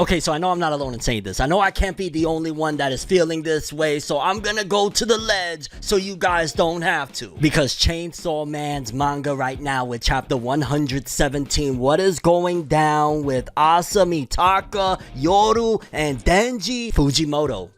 Okay, so I know I'm not alone in saying this. I know I can't be the only one that is feeling this way, so I'm gonna go to the ledge so you guys don't have to. Because Chainsaw Man's manga right now with chapter 117, what is going down with Asa, Mitaka, Yoru, and Denji Fujimoto?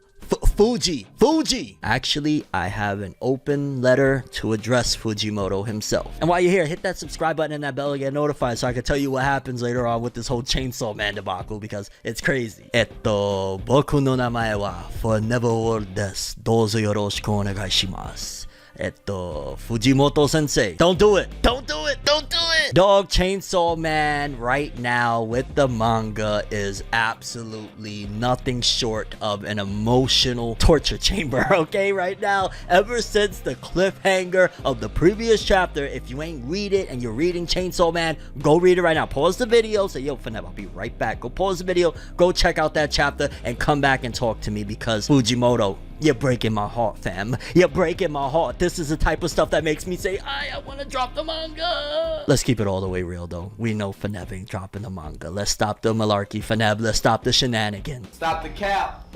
Fuji. Actually, I have an open letter to address Fujimoto himself. And while you're here, hit that subscribe button and that bell to get notified so I can tell you what happens later on with this whole Chainsaw Man debacle, because it's crazy. Boku no namae wa ForneverWorld desu. Dozo yoroshiku onegai shimasu. Fujimoto sensei. Don't do it. Dog, Chainsaw Man right now with the manga is absolutely nothing short of an emotional torture chamber, okay? Right now, ever since the cliffhanger of the previous chapter, if you ain't read it and you're reading Chainsaw Man, go read it right now. Pause the video, say, yo, Fornev, I'll be right back. Go pause the video, go check out that chapter, and come back and talk to me, because Fujimoto, you're breaking my heart, fam. You're breaking my heart. This is the type of stuff that makes me say, I want to drop the manga. Let's keep it all the way real, though. We know Fornev ain't dropping the manga. Let's stop the malarkey, Fornev. Let's stop the shenanigans. Stop the cap.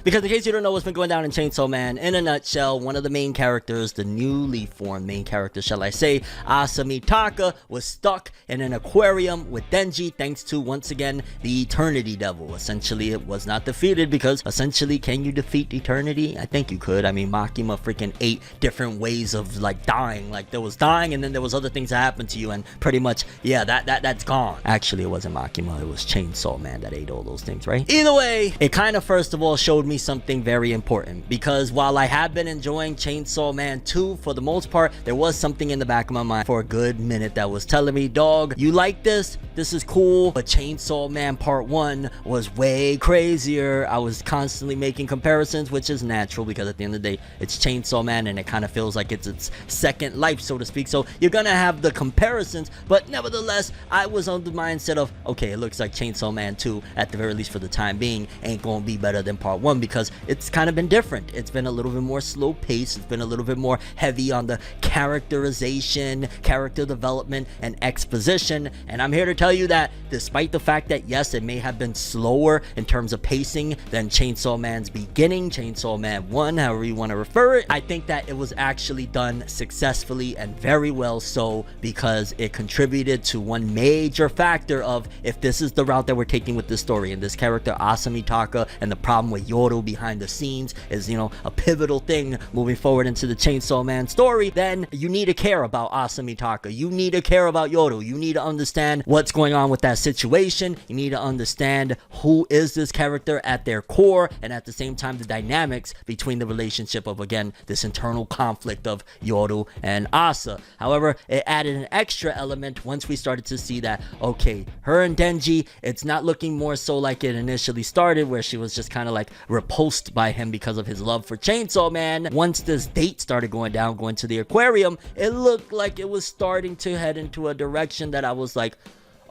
Because in case you don't know what's been going down in Chainsaw Man, in a nutshell, one of the main characters, the newly formed main character, shall I say, Asa Mitaka, was stuck in an aquarium with Denji thanks to, once again, the Eternity Devil. Essentially, it was not defeated because, essentially, can you defeat Eternity? I think you could. I mean, Makima freaking 8 different ways of, like, dying. Like, there was dying, and then there was other things that happened to you, and pretty much, yeah, that's gone. Actually, it wasn't Makima, it was Chainsaw Man that ate all those things, right? Either way, it kind of, first of all, showed me something very important, because while I have been enjoying Chainsaw Man 2 for the most part, there was something in the back of my mind for a good minute that was telling me, dog, you like this is cool, but Chainsaw Man Part 1 was way crazier. I was constantly making comparisons, which is natural because at the end of the day, it's Chainsaw Man and it kind of feels like it's its second life, so to speak, so you're gonna have the comparisons, but nevertheless, I was on the mindset of, okay, it looks like Chainsaw Man 2, at the very least for the time being, ain't gonna be better than Part 1, because it's kind of been different. It's been a little bit more slow paced. It's been a little bit more heavy on the characterization, character development, and exposition. And I'm here to tell you that despite the fact that, yes, it may have been slower in terms of pacing than Chainsaw Man's beginning, Chainsaw Man 1, however you want to refer it, I think that it was actually done successfully and very well so, because it contributed to one major factor of, if this is the route that we're taking with this story and this character Asa Mitaka, and the problem with Yoru behind the scenes is, you know, a pivotal thing moving forward into the Chainsaw Man story, then you need to care about Asa Mitaka. You need to care about Yoru. You need to understand what's going on with that situation. You need to understand who is this character at their core, and at the same time, the dynamics between the relationship of, again, this internal conflict of Yoru and Asa. However, it added an extra element once we started to see that, okay, her and Denji, it's not looking more so like it initially started, where she was just kind of like repulsed by him because of his love for Chainsaw Man. Once this date started going to the aquarium, it looked like it was starting to head into a direction that I was like,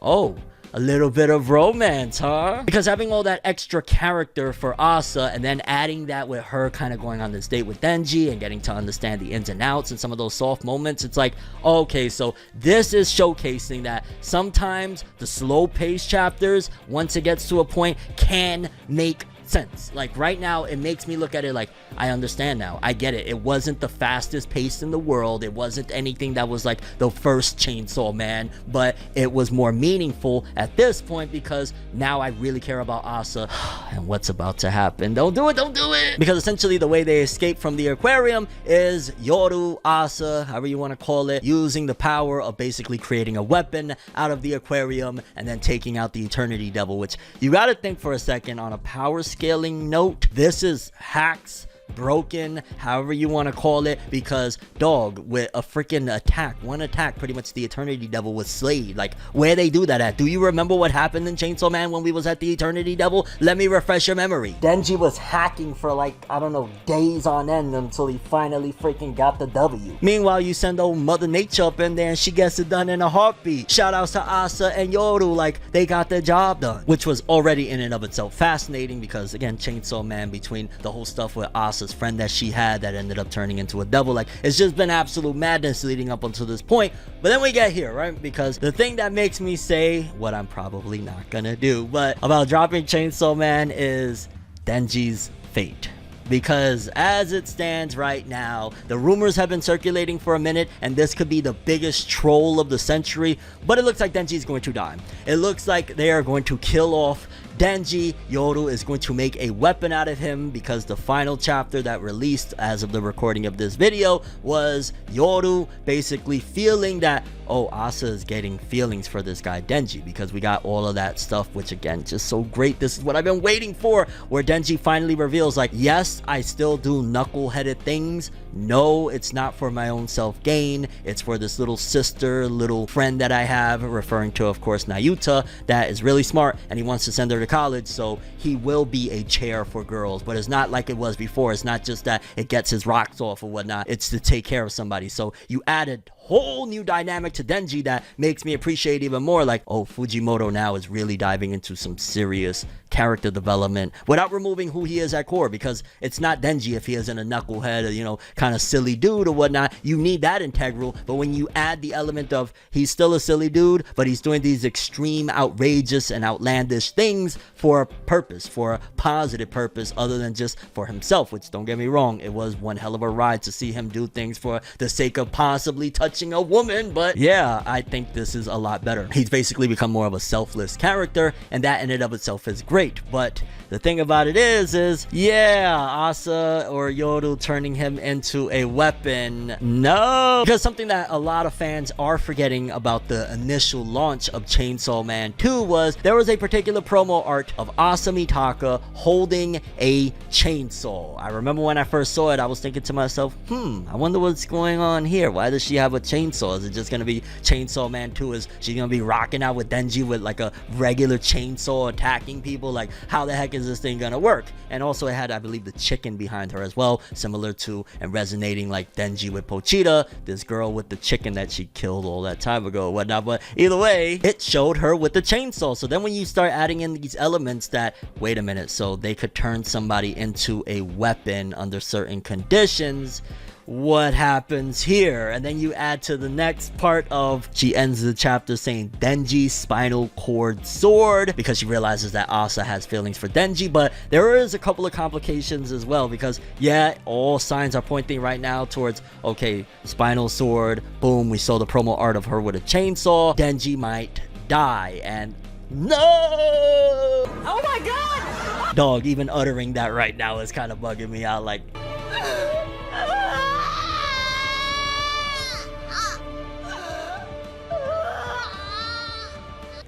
oh, a little bit of romance, huh? Because having all that extra character for Asa, and then adding that with her kind of going on this date with Denji and getting to understand the ins and outs and some of those soft moments, it's like, okay, so this is showcasing that sometimes the slow-paced chapters, once it gets to a point, can make sense. Like right now, it makes me look at it like, I understand now. I get it. It wasn't the fastest pace in the world. It wasn't anything that was like the first Chainsaw Man, but it was more meaningful at this point, because now I really care about Asa and what's about to happen. Don't do it. Because essentially the way they escape from the aquarium is Yoru, Asa, however you want to call it, using the power of basically creating a weapon out of the aquarium and then taking out the Eternity Devil, which you got to think for a second on a power scaling note. This is hacks, broken, however you want to call it, because dog, with a freaking attack, one attack, pretty much the Eternity Devil was slayed. Like, where they do that at? Do you remember what happened in Chainsaw Man when we was at the Eternity Devil? Let me refresh your memory. Denji was hacking for like, I don't know, days on end until he finally freaking got the W. Meanwhile, you send old Mother Nature up in there and she gets it done in a heartbeat. Shout outs to Asa and Yoru, like, they got their job done, which was already in and of itself fascinating, because again, Chainsaw Man, between the whole stuff with Asa Asa's friend that she had that ended up turning into a devil. Like, it's just been absolute madness leading up until this point. But then we get here, right? Because the thing that makes me say what I'm probably not gonna do, but about dropping Chainsaw Man, is Denji's fate. Because as it stands right now, the rumors have been circulating for a minute, and this could be the biggest troll of the century, but it looks like Denji is going to die. It looks like they are going to kill off Denji. Yoru is going to make a weapon out of him, because the final chapter that released as of the recording of this video was Yoru basically feeling that, oh, Asa is getting feelings for this guy Denji, because we got all of that stuff, which again, just so great. This is what I've been waiting for, where Denji finally reveals, like, yes, I still do knuckleheaded things. No, it's not for my own self-gain. It's for this little sister, little friend that I have, referring to, of course, Nayuta, that is really smart, and he wants to send her to college, so he will be a chair for girls. But it's not like it was before. It's not just that it gets his rocks off or whatnot. It's to take care of somebody. So you added whole new dynamic to Denji that makes me appreciate even more, like, oh, Fujimoto now is really diving into some serious character development without removing who he is at core, because it's not Denji if he isn't a knucklehead or, you know, kind of silly dude or whatnot. You need that integral, but when you add the element of he's still a silly dude, but he's doing these extreme, outrageous, and outlandish things for a purpose, for a positive purpose, other than just for himself, which, don't get me wrong, it was one hell of a ride to see him do things for the sake of possibly touching a woman. But yeah, I think this is a lot better. He's basically become more of a selfless character, and that in and of itself is great. But the thing about it is yeah, Asa or Yoru turning him into a weapon, no, because something that a lot of fans are forgetting about the initial launch of Chainsaw Man 2 was there was a particular promo art of Asa Mitaka holding a chainsaw. I remember when I first saw it, I was thinking to myself, I wonder what's going on here. Why does she have a chainsaw? Is it just gonna be Chainsaw Man 2? Is she gonna be rocking out with Denji with like a regular chainsaw attacking people? Like, how the heck is this thing gonna work? And also it had, I believe, the chicken behind her as well, similar to and resonating like Denji with Pochita, this girl with the chicken that she killed all that time ago or whatnot. But either way, it showed her with the chainsaw. So then when you start adding in these elements that, wait a minute, so they could turn somebody into a weapon under certain conditions, what happens here? And then you add to the next part of, she ends the chapter saying Denji's spinal cord sword, because she realizes that Asa has feelings for Denji. But there is a couple of complications as well, because yeah, all signs are pointing right now towards, okay, spinal sword, boom, we saw the promo art of her with a chainsaw, Denji might die. And no! Oh my god! Dog, even uttering that right now is kind of bugging me out, like,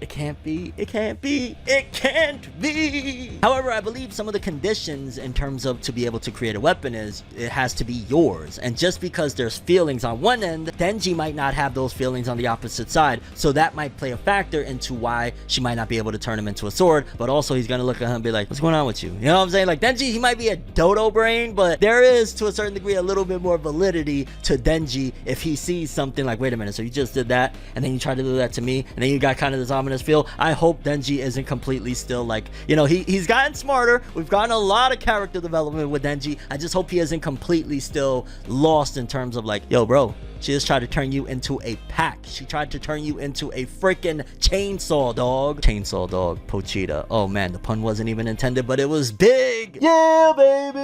it can't be, it can't be, it can't be. However, I believe some of the conditions in terms of to be able to create a weapon is it has to be yours. And just because there's feelings on one end, Denji might not have those feelings on the opposite side. So that might play a factor into why she might not be able to turn him into a sword. But also he's gonna look at him and be like, what's going on with you? You know what I'm saying? Like, Denji, he might be a dodo brain, but there is to a certain degree a little bit more validity to Denji if he sees something like, wait a minute, so you just did that and then you tried to do that to me, and then you got kind of this ominous feel. I hope Denji isn't completely still, like, you know, he's gotten smarter. We've gotten a lot of character development with Denji. I just hope he isn't completely still lost in terms of like, yo bro, she just tried to turn you into a pack. She tried to turn you into a freaking chainsaw dog. Chainsaw dog, Pochita. Oh man, the pun wasn't even intended, but it was big. Yeah, baby.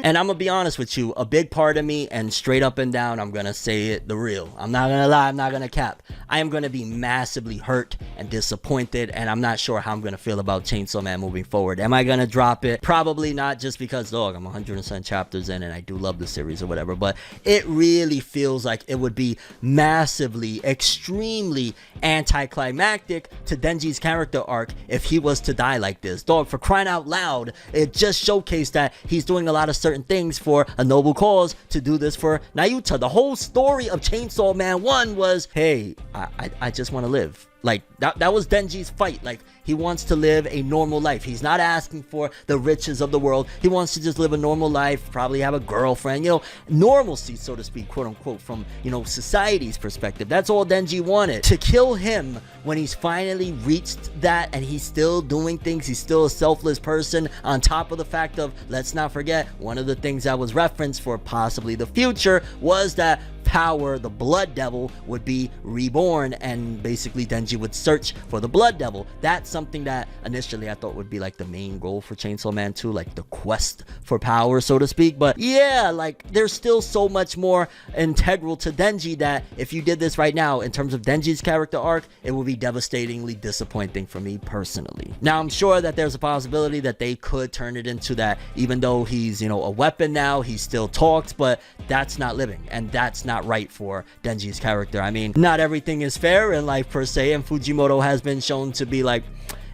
And I'm gonna be honest with you, a big part of me, and straight up and down, I'm gonna say it the real. I'm not gonna lie, I'm not gonna cap. I am gonna be massively hurt and disappointed, and I'm not sure how I'm gonna feel about Chainsaw Man moving forward. Am I gonna drop it? Probably not, just because, dog, I'm 100% chapters in and I do love the series or whatever, but it really feels like it would be massively, extremely anticlimactic to Denji's character arc if he was to die like this. Dog, for crying out loud, it just showcased that he's doing a lot of certain things for a noble cause to do this for Nayuta. The whole story of Chainsaw Man 1 was, hey, I just want to live. Like that was Denji's fight. Like, he wants to live a normal life. He's not asking for the riches of the world. He wants to just live a normal life, probably have a girlfriend, you know, normalcy, so to speak, quote unquote, from, you know, society's perspective. That's all Denji wanted. To kill him when he's finally reached that and he's still doing things, he's still a selfless person, on top of the fact of, let's not forget, one of the things that was referenced for possibly the future was that power, the Blood Devil, would be reborn, and basically Denji would search for the Blood Devil. That's something that initially I thought would be like the main goal for Chainsaw Man 2, like the quest for power, so to speak. But yeah, like, there's still so much more integral to Denji that if you did this right now in terms of Denji's character arc, it would be devastatingly disappointing for me personally. Now, I'm sure that there's a possibility that they could turn it into that, even though he's, you know, a weapon now, he still talks, but that's not living, and that's not right for Denji's character. I mean, not everything is fair in life per se, and Fujimoto has been shown to be like,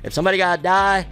if somebody gotta die,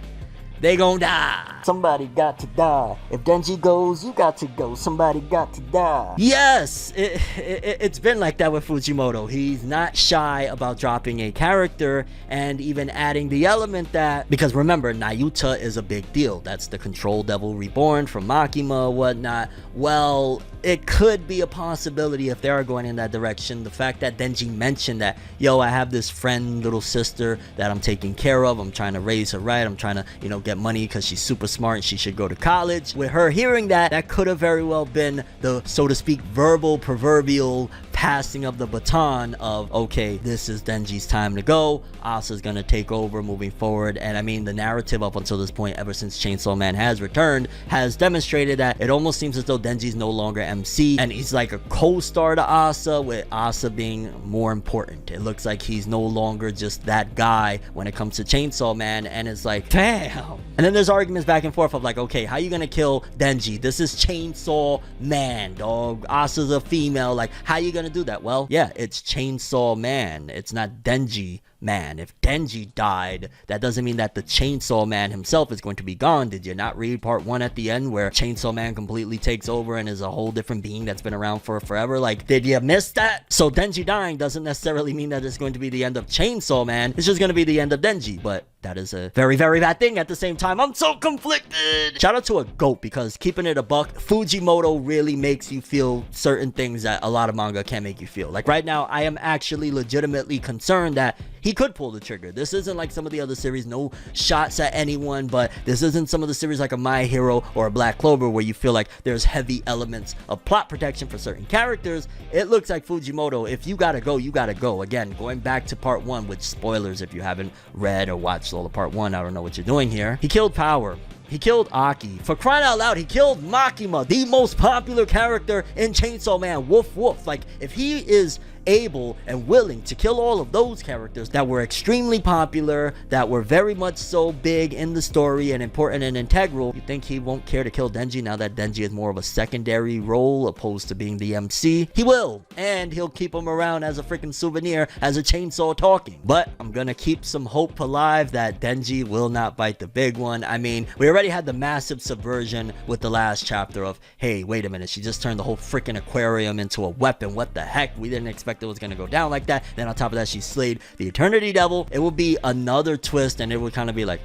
they gon' die. Somebody got to die. If Denji goes, you got to go. Somebody got to die. Yes, it's been like that with Fujimoto. He's not shy about dropping a character and even adding the element that, because remember, Nayuta is a big deal. That's the Control Devil reborn from Makima, whatnot. Well, it could be a possibility if they are going in that direction. The fact that Denji mentioned that, yo, I have this friend, little sister that I'm taking care of. I'm trying to raise her right. I'm trying to, you know, get money because she's super smart and she should go to college. With her hearing that, that could have very well been the, so to speak, verbal, proverbial passing of the baton of, okay, this is Denji's time to go. Asa's gonna take over moving forward. And I mean, the narrative up until this point, ever since Chainsaw Man has returned, has demonstrated that it almost seems as though Denji's no longer MC and he's like a co-star to Asa, with Asa being more important. It looks like he's no longer just that guy when it comes to Chainsaw Man, and it's like, damn. And then there's arguments back and forth of like, okay, how you gonna kill Denji? This is Chainsaw Man, dog. Asa's a female. Like, how you gonna do that? Well, yeah, it's Chainsaw Man. It's not Denji Man. If Denji died, that doesn't mean that the Chainsaw Man himself is going to be gone. Did you not read part 1 at the end where Chainsaw Man completely takes over and is a whole different being that's been around for forever? Like, did you miss that? So Denji dying doesn't necessarily mean that it's going to be the end of Chainsaw Man. It's just going to be the end of Denji. But that is a very, very bad thing at the same time. I'm so conflicted. Shout out to a goat, because keeping it a buck, Fujimoto really makes you feel certain things that a lot of manga can't make you feel. Like right now, I am actually legitimately concerned that he could pull the trigger. This isn't like some of the other series, no shots at anyone, but this isn't some of the series like a My Hero or a Black Clover where you feel like there's heavy elements of plot protection for certain characters. It looks like Fujimoto, if you gotta go, you gotta go. Again, going back to part 1, which spoilers if you haven't read or watched all of part 1, I don't know what you're doing here. He killed Power. He killed Aki. For crying out loud, he killed Makima, the most popular character in Chainsaw Man. Woof woof. Like, if he is able and willing to kill all of those characters that were extremely popular, that were very much so big in the story and important and integral, you think he won't care to kill Denji now that Denji is more of a secondary role opposed to being the MC? He will, and he'll keep him around as a freaking souvenir, as a chainsaw talking. But I'm gonna keep some hope alive that Denji will not bite the big one. I mean, we already had the massive subversion with the last chapter of, hey, wait a minute, she just turned the whole freaking aquarium into a weapon. What the heck? We didn't expect it was going to go down like that. Then on top of that, she slayed the Eternity Devil. It will be another twist, and it would kind of be like,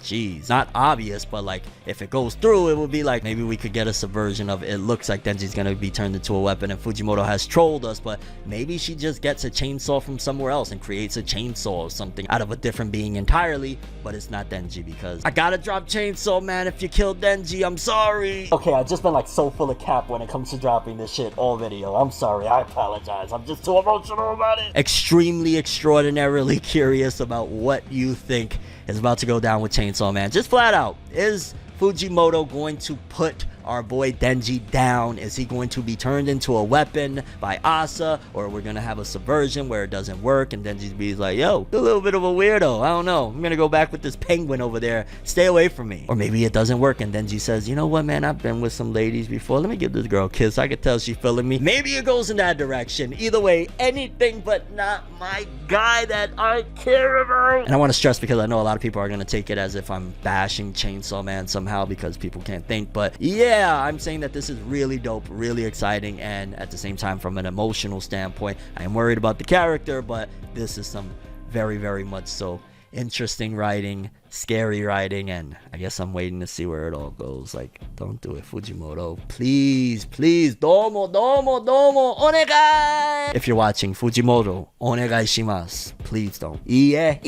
geez, not obvious, but like if it goes through, it would be like maybe we could get a subversion of, it looks like Denji's gonna be turned into a weapon and Fujimoto has trolled us, but maybe she just gets a chainsaw from somewhere else and creates a chainsaw or something out of a different being entirely. But it's not Denji, because I gotta drop Chainsaw Man if you kill Denji. I'm sorry. Okay, I've just been like so full of cap when it comes to dropping this shit all video. I'm sorry, I apologize. I'm just too emotional about it. Extremely, extraordinarily curious about what you think is about to go down with Chainsaw Man. Just flat out, is Fujimoto going to put our boy Denji down? Is he going to be turned into a weapon by Asa, or we're gonna have a subversion where it doesn't work and Denji's be like, yo, a little bit of a weirdo, I don't know, I'm gonna go back with this penguin over there, stay away from me? Or maybe it doesn't work and Denji says, you know what, man, I've been with some ladies before, let me give this girl a kiss, I could tell she's feeling me. Maybe it goes in that direction. Either way, anything but not my guy that I care about. And I want to stress, because I know a lot of people are gonna take it as if I'm bashing Chainsaw Man somehow because people can't think, but yeah, I'm saying that this is really dope, really exciting, and at the same time, from an emotional standpoint, I am worried about the character, but this is some Very, very much so. Interesting writing, scary writing, and I guess I'm waiting to see where it all goes. Like, don't do it, Fujimoto. Please, please, domo, onegai! If you're watching, Fujimoto, onegai shimasu. Please don't. Yeah.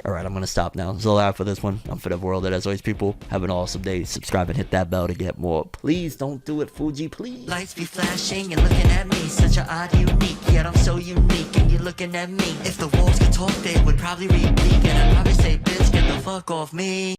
Alright, I'm gonna stop now. That's all I have for this one. I'm ForneverWorld, and as always, people, have an awesome day. Subscribe and hit that bell to get more. Please don't do it, Fuji, please. Lights be flashing and looking at me, such a odd unique, yet I'm so unique and you're looking at me. If the walls could talk, they would probably repeat, and I'd probably say, bitch, get the fuck off me.